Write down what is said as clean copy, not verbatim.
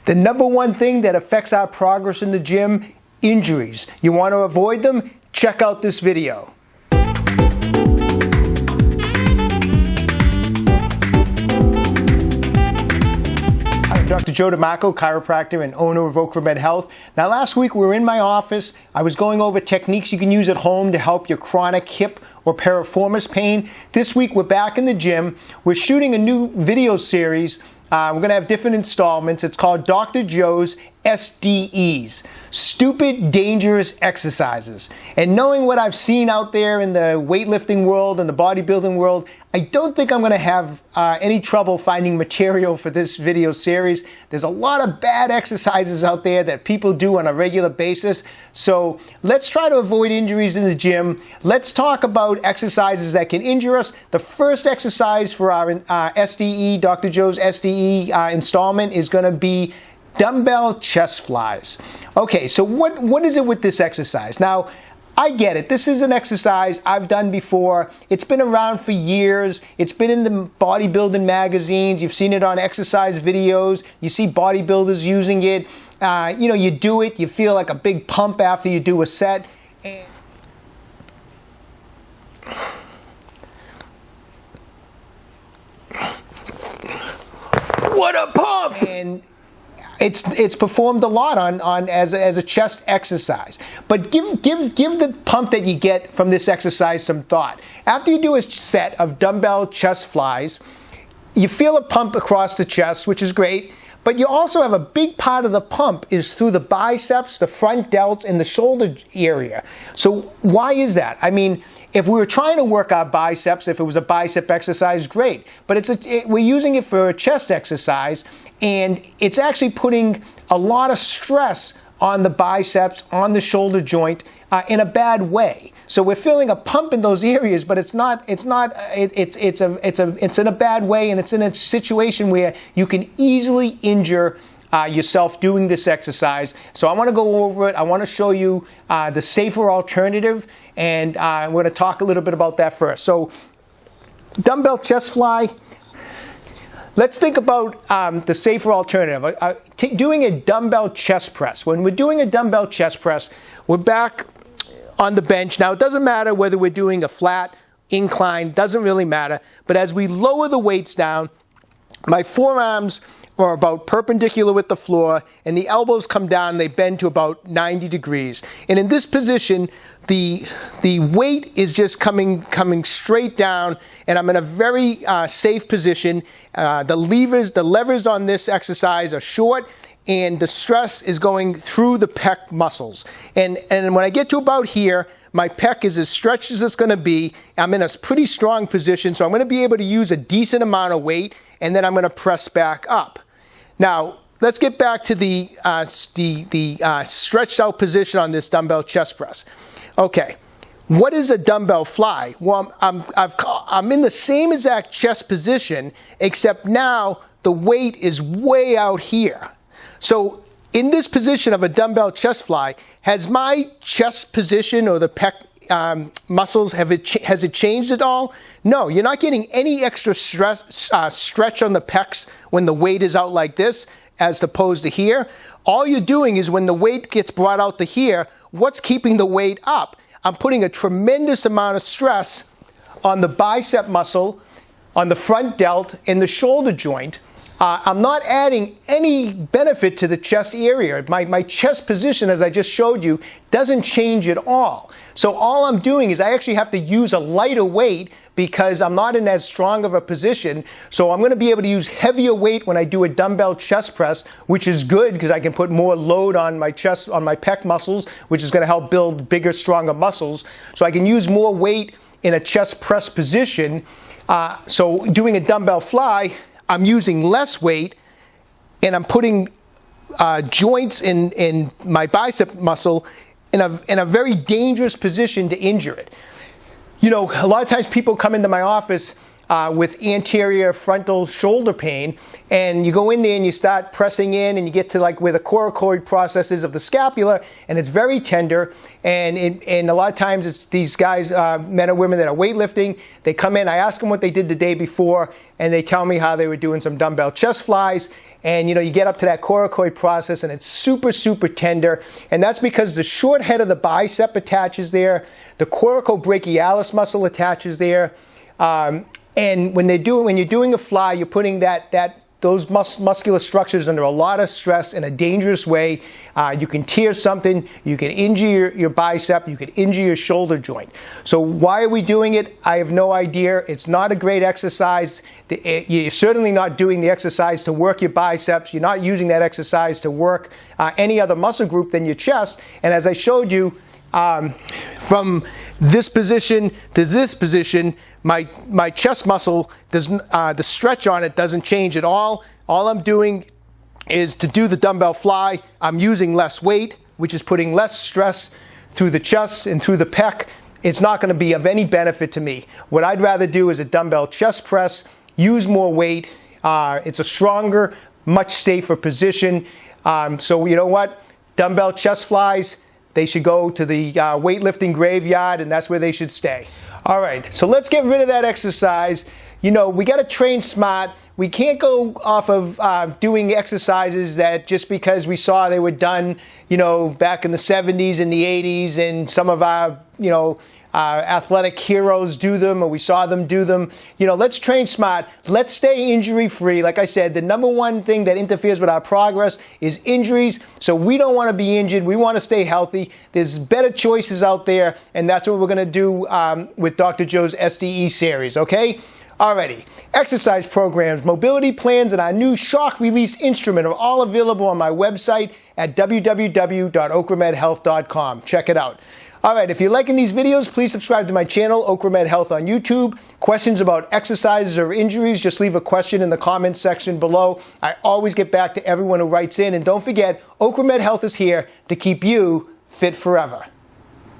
The number one thing that affects our progress in the gym, injuries. You want to avoid them? Check out this video. I'm Dr. Joe DeMarco, chiropractor and owner of OcraMed Health. Now last week we were in my office. I was going over techniques you can use at home to help your chronic hip or piriformis pain. This week we're back in the gym. We're shooting a new video series. We're going to have different installments. It's called Dr. Joe's SDEs, Stupid Dangerous Exercises. And knowing what I've seen out there in the weightlifting world and the bodybuilding world, I don't think I'm going to have any trouble finding material for this video series. There's a lot of bad exercises out there that people do on a regular basis. So let's try to avoid injuries in the gym. Let's talk about exercises that can injure us. The first exercise for our SDE, Dr. Joe's SDE installment is going to be Dumbbell Chest Flyes. Okay, so what is it with this exercise? Now, I get it. This is an exercise I've done before. It's been around for years. It's been in the bodybuilding magazines. You've seen it on exercise videos. You see bodybuilders using it. You do it. You feel like a big pump after you do a set. What a pump! And it's performed a lot as a chest exercise. But give the pump that you get from this exercise some thought. After you do a set of dumbbell chest flies, you feel a pump across the chest, which is great. But you also have a big part of the pump is through the biceps, the front delts, and the shoulder area. So why is that? I mean, if we were trying to work our biceps, if it was a bicep exercise, great. But we're using it for a chest exercise, and it's actually putting a lot of stress on the biceps, on the shoulder joint, in a bad way. So we're feeling a pump in those areas, but it's in a bad way, and it's in a situation where you can easily injure yourself doing this exercise. So I want to go over it. I want to show you the safer alternative, and we're going to talk a little bit about that first. So dumbbell chest fly. Let's think about the safer alternative. Doing a dumbbell chest press. When we're doing a dumbbell chest press, we're back on the bench. Now, it doesn't matter whether we're doing a flat, incline, doesn't really matter. But as we lower the weights down, my forearms are about perpendicular with the floor, and the elbows come down and they bend to about 90 degrees. And in this position, the weight is just coming straight down, and I'm in a very safe position. The levers on this exercise are short, and the stress is going through the pec muscles. And when I get to about here, my pec is as stretched as it's going to be. I'm in a pretty strong position, so I'm going to be able to use a decent amount of weight, and then I'm going to press back up. Now, let's get back to the stretched out position on this dumbbell chest press. Okay, what is a dumbbell fly? Well, I'm in the same exact chest position, except now the weight is way out here. So in this position of a dumbbell chest fly, has my chest position or the pec muscles, has it changed at all? No, you're not getting any extra stretch on the pecs when the weight is out like this as opposed to here. All you're doing is when the weight gets brought out to here, what's keeping the weight up? I'm putting a tremendous amount of stress on the bicep muscle, on the front delt, and the shoulder joint. I'm not adding any benefit to the chest area. My chest position, as I just showed you, doesn't change at all. So all I'm doing is I actually have to use a lighter weight because I'm not in as strong of a position. So I'm going to be able to use heavier weight when I do a dumbbell chest press, which is good because I can put more load on my chest, on my pec muscles, which is going to help build bigger, stronger muscles. So I can use more weight in a chest press position. So doing a dumbbell fly, I'm using less weight, and I'm putting joints in my bicep muscle in a very dangerous position to injure it. You know, a lot of times people come into my office with anterior frontal shoulder pain, and you go in there and you start pressing in, and you get to like where the coracoid process is of the scapula, and it's very tender, and a lot of times it's these guys, men or women that are weightlifting, they come in, I ask them what they did the day before, and they tell me how they were doing some dumbbell chest flies, and you get up to that coracoid process and it's super, super tender. And that's because the short head of the bicep attaches there, the coracobrachialis muscle attaches there. And when you're doing a fly, you're putting those muscular structures under a lot of stress in a dangerous way. You can tear something, you can injure your bicep, you can injure your shoulder joint. So why are we doing it? I have no idea. It's not a great exercise. You're certainly not doing the exercise to work your biceps. You're not using that exercise to work any other muscle group than your chest. And as I showed you, from this position to this position, my chest muscle, the stretch on it doesn't change at all. All I'm doing is to do the dumbbell fly, I'm using less weight, which is putting less stress through the chest and through the pec. It's not going to be of any benefit to me. What I'd rather do is a dumbbell chest press, use more weight. It's a stronger, much safer position. So you know what? Dumbbell chest flies, they should go to the weightlifting graveyard, and that's where they should stay. All right, so let's get rid of that exercise. We got to train smart. We can't go off of doing exercises that just because we saw they were done, back in the 70s and the 80s, and some of our, athletic heroes do them, or we saw them do them. Let's train smart. Let's stay injury-free. Like I said, the number one thing that interferes with our progress is injuries. So we don't want to be injured. We want to stay healthy. There's better choices out there, and that's what we're going to do with Dr. Joe's SDE series, okay? Alrighty, exercise programs, mobility plans, and our new shock release instrument are all available on my website at www.OcraMedHealth.com. Check it out. Alright, if you're liking these videos, please subscribe to my channel, OcraMed Health on YouTube. Questions about exercises or injuries, just leave a question in the comments section below. I always get back to everyone who writes in. And don't forget, OcraMed Health is here to keep you fit forever.